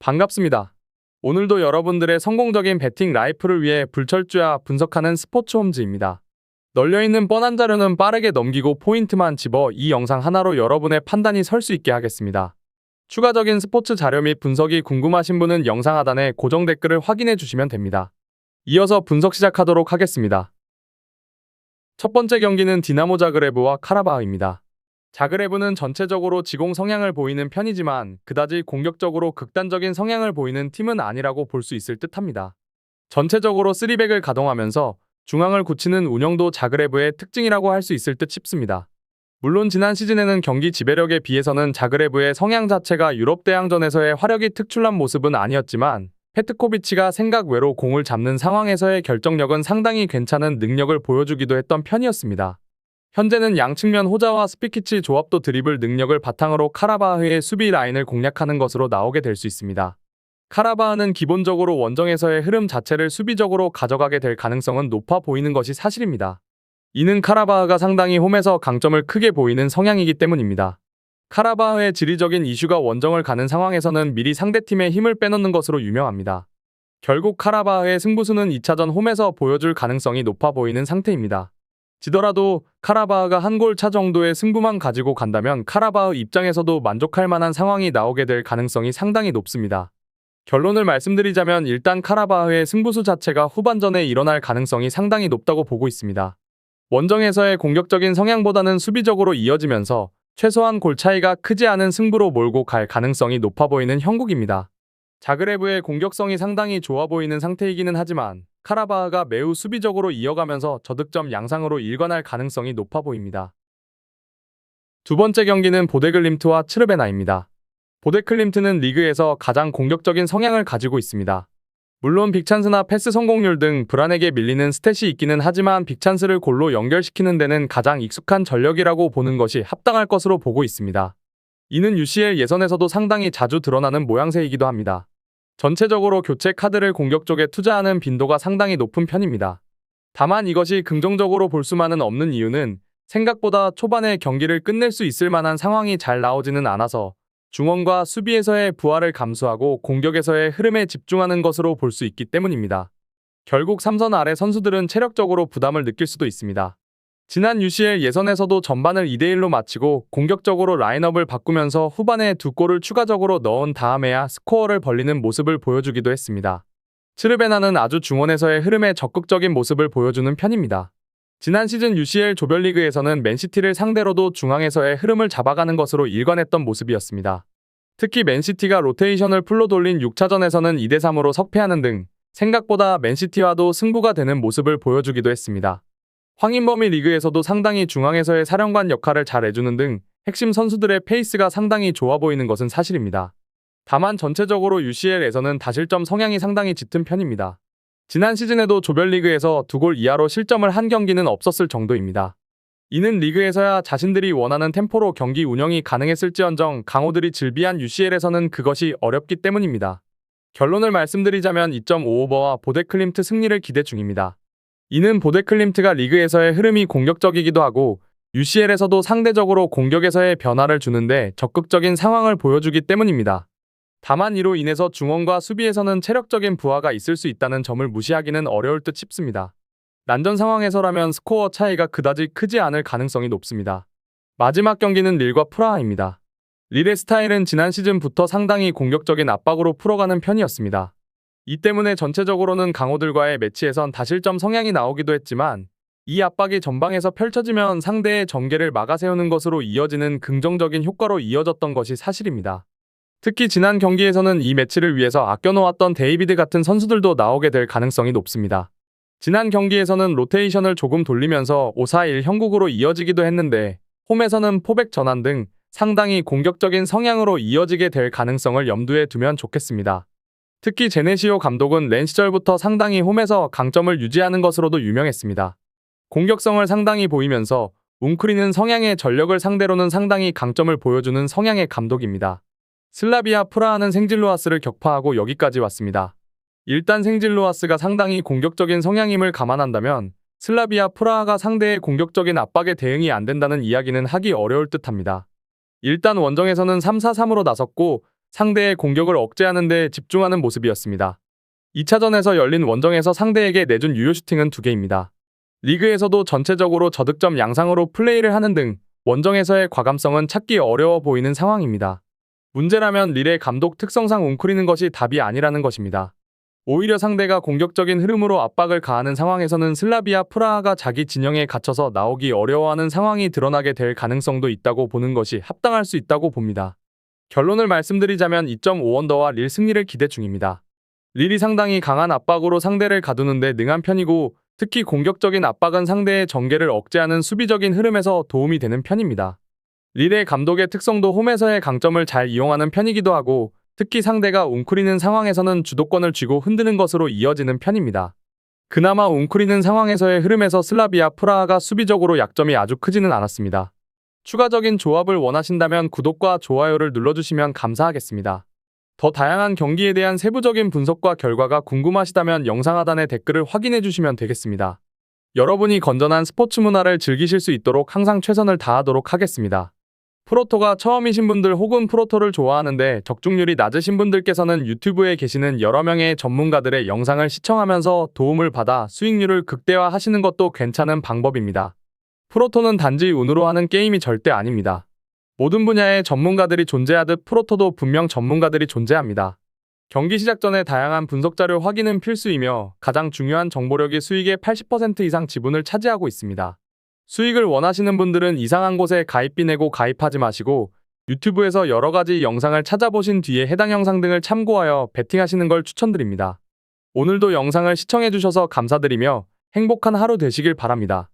반갑습니다. 오늘도 여러분들의 성공적인 배팅 라이프를 위해 불철주야 분석하는 스포츠 홈즈입니다. 널려있는 뻔한 자료는 빠르게 넘기고 포인트만 집어 이 영상 하나로 여러분의 판단이 설 수 있게 하겠습니다. 추가적인 스포츠 자료 및 분석이 궁금하신 분은 영상 하단에 고정 댓글을 확인해 주시면 됩니다. 이어서 분석 시작하도록 하겠습니다. 첫 번째 경기는 디나모 자그레브와 카라바흐입니다. 자그레브는 전체적으로 지공 성향을 보이는 편이지만 그다지 공격적으로 극단적인 성향을 보이는 팀은 아니라고 볼 수 있을 듯합니다. 전체적으로 3백을 가동하면서 중앙을 굳히는 운영도 자그레브의 특징이라고 할 수 있을 듯 싶습니다. 물론 지난 시즌에는 경기 지배력에 비해서는 자그레브의 성향 자체가 유럽 대항전에서의 화력이 특출난 모습은 아니었지만 페트코비치가 생각 외로 공을 잡는 상황에서의 결정력은 상당히 괜찮은 능력을 보여주기도 했던 편이었습니다. 현재는 양측면 호자와 스피키치 조합도 드리블 능력을 바탕으로 카라바흐의 수비 라인을 공략하는 것으로 나오게 될 수 있습니다. 카라바흐는 기본적으로 원정에서의 흐름 자체를 수비적으로 가져가게 될 가능성은 높아 보이는 것이 사실입니다. 이는 카라바흐가 상당히 홈에서 강점을 크게 보이는 성향이기 때문입니다. 카라바흐의 지리적인 이슈가 원정을 가는 상황에서는 미리 상대팀의 힘을 빼놓는 것으로 유명합니다. 결국 카라바흐의 승부수는 2차전 홈에서 보여줄 가능성이 높아 보이는 상태입니다. 지더라도 카라바흐가 한 골 차 정도의 승부만 가지고 간다면 카라바흐 입장에서도 만족할 만한 상황이 나오게 될 가능성이 상당히 높습니다. 결론을 말씀드리자면 일단 카라바흐의 승부수 자체가 후반전에 일어날 가능성이 상당히 높다고 보고 있습니다. 원정에서의 공격적인 성향보다는 수비적으로 이어지면서 최소한 골 차이가 크지 않은 승부로 몰고 갈 가능성이 높아 보이는 형국입니다. 자그레브의 공격성이 상당히 좋아 보이는 상태이기는 하지만 카라바흐가 매우 수비적으로 이어가면서 저득점 양상으로 일관할 가능성이 높아 보입니다. 두 번째 경기는 보데글림트와 츠르베나입니다. 보데클림트는 리그에서 가장 공격적인 성향을 가지고 있습니다. 물론 빅찬스나 패스 성공률 등 브란에게 밀리는 스탯이 있기는 하지만 빅찬스를 골로 연결시키는 데는 가장 익숙한 전력이라고 보는 것이 합당할 것으로 보고 있습니다. 이는 UCL 예선에서도 상당히 자주 드러나는 모양새이기도 합니다. 전체적으로 교체 카드를 공격 쪽에 투자하는 빈도가 상당히 높은 편입니다. 다만 이것이 긍정적으로 볼 수만은 없는 이유는 생각보다 초반에 경기를 끝낼 수 있을 만한 상황이 잘 나오지는 않아서 중원과 수비에서의 부하를 감수하고 공격에서의 흐름에 집중하는 것으로 볼 수 있기 때문입니다. 결국 3선 아래 선수들은 체력적으로 부담을 느낄 수도 있습니다. 지난 UCL 예선에서도 전반을 2대1로 마치고 공격적으로 라인업을 바꾸면서 후반에 2골을 추가적으로 넣은 다음에야 스코어를 벌리는 모습을 보여주기도 했습니다. 츠르베나는 아주 중원에서의 흐름에 적극적인 모습을 보여주는 편입니다. 지난 시즌 UCL 조별리그에서는 맨시티를 상대로도 중앙에서의 흐름을 잡아가는 것으로 일관했던 모습이었습니다. 특히 맨시티가 로테이션을 풀로 돌린 6차전에서는 2대3으로 석패하는 등 생각보다 맨시티와도 승부가 되는 모습을 보여주기도 했습니다. 황인범이 리그에서도 상당히 중앙에서의 사령관 역할을 잘 해주는 등 핵심 선수들의 페이스가 상당히 좋아 보이는 것은 사실입니다. 다만 전체적으로 UCL에서는 다실점 성향이 상당히 짙은 편입니다. 지난 시즌에도 조별리그에서 2골 이하로 실점을 한 경기는 없었을 정도입니다. 이는 리그에서야 자신들이 원하는 템포로 경기 운영이 가능했을지언정 강호들이 즐비한 UCL에서는 그것이 어렵기 때문입니다. 결론을 말씀드리자면 2.5오버와 보데클림트 승리를 기대 중입니다. 이는 보데클림트가 리그에서의 흐름이 공격적이기도 하고 UCL에서도 상대적으로 공격에서의 변화를 주는데 적극적인 상황을 보여주기 때문입니다. 다만 이로 인해서 중원과 수비에서는 체력적인 부하가 있을 수 있다는 점을 무시하기는 어려울 듯 싶습니다. 난전 상황에서라면 스코어 차이가 그다지 크지 않을 가능성이 높습니다. 마지막 경기는 릴과 프라하입니다. 릴의 스타일은 지난 시즌부터 상당히 공격적인 압박으로 풀어가는 편이었습니다. 이 때문에 전체적으로는 강호들과의 매치에선 다실점 성향이 나오기도 했지만 이 압박이 전방에서 펼쳐지면 상대의 전개를 막아세우는 것으로 이어지는 긍정적인 효과로 이어졌던 것이 사실입니다. 특히 지난 경기에서는 이 매치를 위해서 아껴놓았던 데이비드 같은 선수들도 나오게 될 가능성이 높습니다. 지난 경기에서는 로테이션을 조금 돌리면서 5-4-1 형국으로 이어지기도 했는데 홈에서는 포백 전환 등 상당히 공격적인 성향으로 이어지게 될 가능성을 염두에 두면 좋겠습니다. 특히 제네시오 감독은 렌 시절부터 상당히 홈에서 강점을 유지하는 것으로도 유명했습니다. 공격성을 상당히 보이면서 웅크리는 성향의 전력을 상대로는 상당히 강점을 보여주는 성향의 감독입니다. 슬라비아 프라하는 생질로아스를 격파하고 여기까지 왔습니다. 일단 생질로아스가 상당히 공격적인 성향임을 감안한다면 슬라비아 프라하가 상대의 공격적인 압박에 대응이 안 된다는 이야기는 하기 어려울 듯합니다. 일단 원정에서는 3-4-3으로 나섰고 상대의 공격을 억제하는 데 집중하는 모습이었습니다. 2차전에서 열린 원정에서 상대에게 내준 유효 슈팅은 2개입니다. 리그에서도 전체적으로 저득점 양상으로 플레이를 하는 등 원정에서의 과감성은 찾기 어려워 보이는 상황입니다. 문제라면 릴의 감독 특성상 웅크리는 것이 답이 아니라는 것입니다. 오히려 상대가 공격적인 흐름으로 압박을 가하는 상황에서는 슬라비아 프라하가 자기 진영에 갇혀서 나오기 어려워하는 상황이 드러나게 될 가능성도 있다고 보는 것이 합당할 수 있다고 봅니다. 결론을 말씀드리자면 2.5언더와 릴 승리를 기대 중입니다. 릴이 상당히 강한 압박으로 상대를 가두는데 능한 편이고 특히 공격적인 압박은 상대의 전개를 억제하는 수비적인 흐름에서 도움이 되는 편입니다. 릴의 감독의 특성도 홈에서의 강점을 잘 이용하는 편이기도 하고 특히 상대가 웅크리는 상황에서는 주도권을 쥐고 흔드는 것으로 이어지는 편입니다. 그나마 웅크리는 상황에서의 흐름에서 슬라비아 프라하가 수비적으로 약점이 아주 크지는 않았습니다. 추가적인 조합을 원하신다면 구독과 좋아요를 눌러주시면 감사하겠습니다. 더 다양한 경기에 대한 세부적인 분석과 결과가 궁금하시다면 영상 하단에 댓글을 확인해 주시면 되겠습니다. 여러분이 건전한 스포츠 문화를 즐기실 수 있도록 항상 최선을 다하도록 하겠습니다. 프로토가 처음이신 분들 혹은 프로토를 좋아하는데 적중률이 낮으신 분들께서는 유튜브에 계시는 여러 명의 전문가들의 영상을 시청하면서 도움을 받아 수익률을 극대화하시는 것도 괜찮은 방법입니다. 프로토는 단지 운으로 하는 게임이 절대 아닙니다. 모든 분야의 전문가들이 존재하듯 프로토도 분명 전문가들이 존재합니다. 경기 시작 전에 다양한 분석 자료 확인은 필수이며 가장 중요한 정보력이 수익의 80% 이상 지분을 차지하고 있습니다. 수익을 원하시는 분들은 이상한 곳에 가입비 내고 가입하지 마시고 유튜브에서 여러 가지 영상을 찾아보신 뒤에 해당 영상 등을 참고하여 베팅하시는 걸 추천드립니다. 오늘도 영상을 시청해주셔서 감사드리며 행복한 하루 되시길 바랍니다.